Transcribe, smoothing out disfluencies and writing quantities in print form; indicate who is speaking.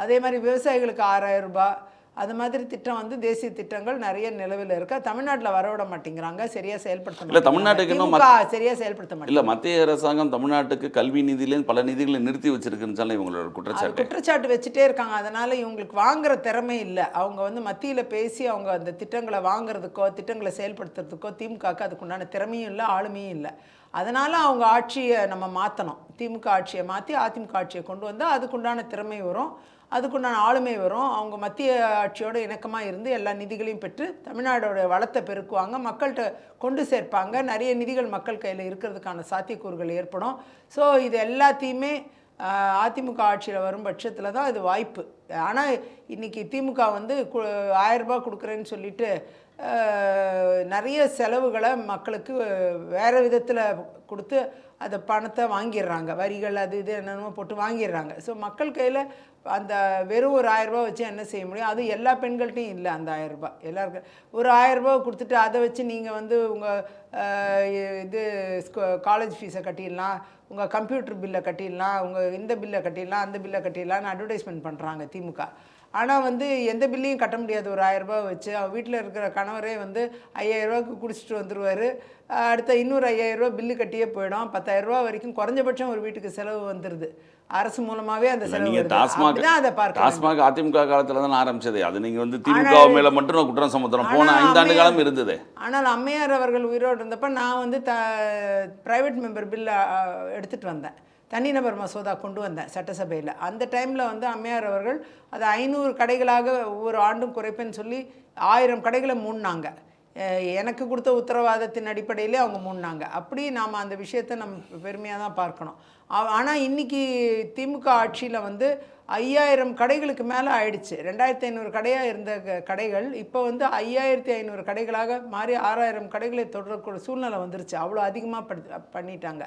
Speaker 1: அதே மாதிரி விவசாயிகளுக்கு 6000 ரூபாய், அது மாதிரி திட்டம் வந்து தேசிய திட்டங்கள் நிறைய நிலவில் இருக்கா. தமிழ்நாட்டில் வரவிட மாட்டேங்கிறாங்க, சரியா செயல்படுத்த
Speaker 2: இல்லை
Speaker 1: மாட்டேங்கிறாங்க.
Speaker 2: தமிழ்நாட்டுக்கு இன்னும்
Speaker 1: திமுக சரியா செயல்படுத்த
Speaker 2: இல்லை
Speaker 1: மாட்டேங்குது.
Speaker 2: மத்திய அரசாங்கம் தமிழ்நாட்டுக்கு கல்வி நிதியிலேருந்து பல நிதிகளை நிறுத்தி வச்சிருக்குன்னு சொல்லி இவங்களோட
Speaker 1: அது
Speaker 2: குற்றச்சாட்டு.
Speaker 1: குற்றச்சாட்டு வச்சுட்டே இருக்காங்க. அதனால இவங்களுக்கு வாங்குற திறமை இல்லை. அவங்க வந்து மத்தியில் பேசி அவங்க அந்த திட்டங்களை வாங்குறதுக்கோ திட்டங்களை செயல்படுத்துறதுக்கோ திமுகவுக்கு அதுக்குண்டான திறமையும் இல்லை, ஆளுமையும் இல்லை. அதனால அவங்க ஆட்சியை நம்ம மாற்றணும். திமுக ஆட்சியை மாற்றி அதிமுக ஆட்சியை கொண்டு வந்தால் அதுக்குண்டான திறமை வரும், அதுக்குண்டான ஆளுமை வரும். அவங்க மத்திய ஆட்சியோட இணக்கமாக இருந்து எல்லா நிதிகளையும் பெற்று தமிழ்நாடோட வளத்தை பெருக்குவாங்க, மக்கள்கிட்ட கொண்டு சேர்ப்பாங்க, நிறைய நிதிகள் மக்கள் கையில் இருக்கிறதுக்கான சாத்தியக்கூறுகள் ஏற்படும். ஸோ இது எல்லாத்தையுமே அதிமுக ஆட்சியில் வரும் பட்சத்தில் தான் இது வாய்ப்பு. ஆனால் இன்றைக்கி திமுக வந்து 1000 ரூபாய் கொடுக்குறேன்னு சொல்லிட்டு நிறைய செலவுகளை மக்களுக்கு வேறு விதத்தில் கொடுத்து அந்த பணத்தை வாங்கிடுறாங்க. வரிகள் அது இது என்னென்னமோ போட்டு வாங்கிடுறாங்க. ஸோ மக்கள் கையில் அந்த வெறும் ஒரு 1000 ரூபாய் வச்சு என்ன செய்ய முடியும்? அது எல்லா பெண்கள்ட்டையும் இல்லை. அந்த 1000 ரூபாய் எல்லாருக்கும் ஒரு 1000 ரூபாய் கொடுத்துட்டு அதை வச்சு நீங்கள் வந்து உங்கள் இது காலேஜ் ஃபீஸை கட்டிடலாம், உங்கள் கம்ப்யூட்டர் பில்லை கட்டிடலாம், உங்கள் இந்த பில்லை கட்டிடலாம், அந்த பில்லை கட்டிடலான்னு அட்வர்டைஸ்மெண்ட் பண்ணுறாங்க திமுக. ஆனால் வந்து எந்த பில்லையும் கட்ட முடியாது. ஒரு 1000 ரூபாய் வச்சு வீட்டில் இருக்கிற கணவரே வந்து 5000 ரூபாய்க்கு குடிச்சிட்டு வந்துடுவார். அடுத்த இன்னொரு 5000 ரூபாய் பில்லு கட்டியே போயிடும். 10,000 ரூபாய் வரைக்கும் குறைஞ்சபட்சம் ஒரு வீட்டுக்கு செலவு வந்துடுது. அரசு மூலமாகவே அந்த செலவு வருது. அப்படிதான் அதை பார்க்க.
Speaker 2: டாஸ்மாக் அதிமுக காலத்தில் தான் ஆரம்பிச்சது. அது நீங்கள் வந்து திமுக மேலே மட்டும் நான் குற்றம் சுமத்துறோம். போன 5 ஆண்டு காலம் இருந்தது. ஆனால்
Speaker 1: அம்மையார் அவர்கள் உயிரோடு இருந்தப்போ நான் வந்து ப்ரைவேட் மெம்பர் பில்லை எடுத்துகிட்டு வந்தேன், தனிநபர் மசோதா கொண்டு வந்தேன் சட்டசபையில். அந்த டைமில் வந்து அம்மையார் அவர்கள் அதை 500 கடைகளாக ஒவ்வொரு ஆண்டும் குறைப்பேன்னு சொல்லி 1000 கடைகளை மூடினாங்க. எனக்கு கொடுத்த உத்தரவாதத்தின் அடிப்படையிலே அவங்க மூடினாங்க. அப்படி நாம் அந்த விஷயத்தை நம்ம பெருமையாக தான் பார்க்கணும். ஆனால் இன்றைக்கி திமுக ஆட்சியில் வந்து 5000 கடைகளுக்கு மேலே ஆயிடுச்சு. 2500 கடையாக இருந்த கடைகள் இப்போ வந்து 5500 கடைகளாக மாறி 6000 கடைகளை தொடரக்கூடிய சூழ்நிலை வந்துருச்சு. அவ்வளோ அதிகமாக பண்ணிட்டாங்க.